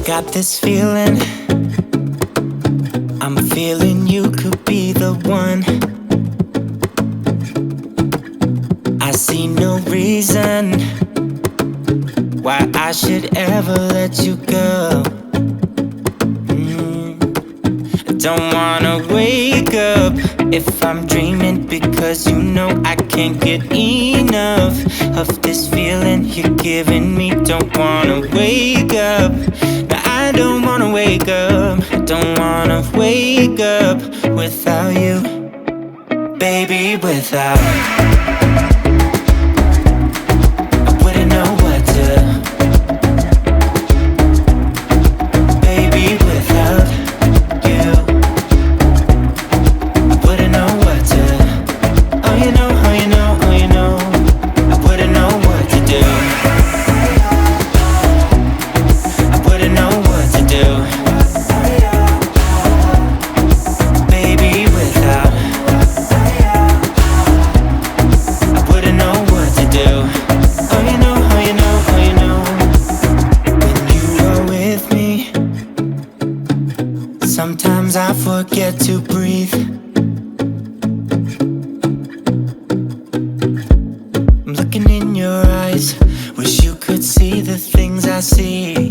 Got this feeling, I'm feeling you could be the one. I see no reason why I should ever let you go. Don't wanna wake up if I'm dreaming, because you know I can't get enough of this feeling you're giving me. Don't wanna wake up, no, I don't wanna wake up. I don't wanna wake up without you, baby, without. I wouldn't know what to, baby, without you. I wouldn't know what to, oh you know, oh you know, oh you know. I wouldn't know what to do. I wouldn't know what to do, baby, without. I wouldn't know what to do. Oh you know, oh you know, oh you know. When you are with me, sometimes I forget to breathe. I'm looking in your eyes, wish you could see the things I see.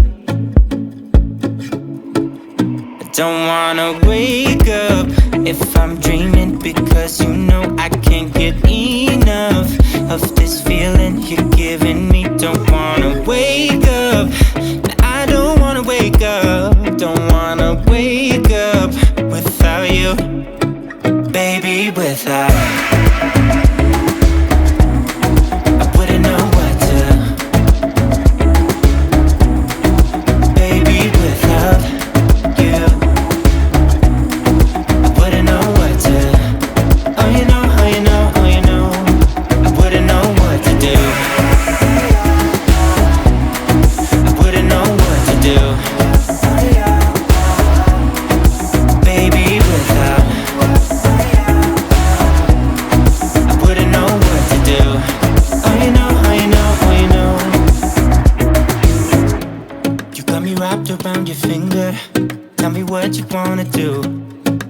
I don't wanna wake up if I'm dreaming, because you know I can't get enough of this feeling you're giving me. Don't wanna wake up, I don't wanna wake up. Don't wanna wake up without you, baby, without. I wouldn't know what to, baby, without you. I wouldn't know what to, oh you know, oh you know, oh you know. I wouldn't know what to do. I wouldn't know what to do, baby, without. I wouldn't know what to do. Oh you know, oh you know, oh you know. You got me wrapped around your finger. Tell me what you wanna do.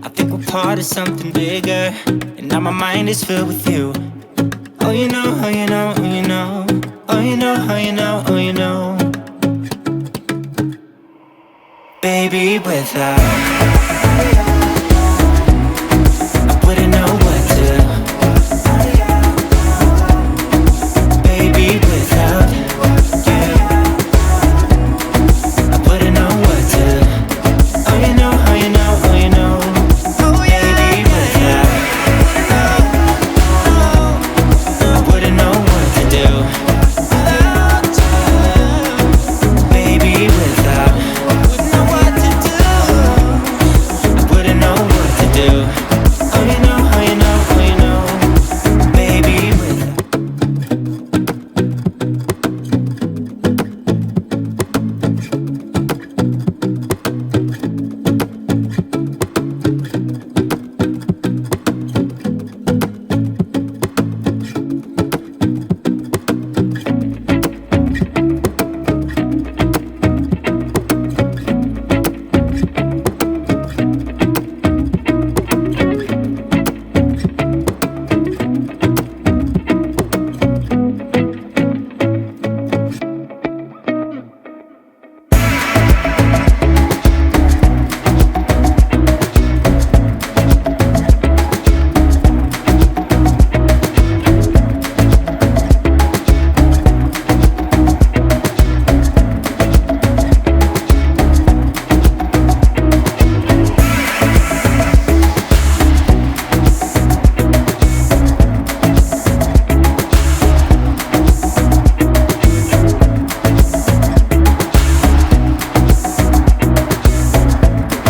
I think we're part of something bigger, and now my mind is filled with you. Oh you know, oh you know, oh you know. Oh you know, oh you know, oh you know. Baby, without.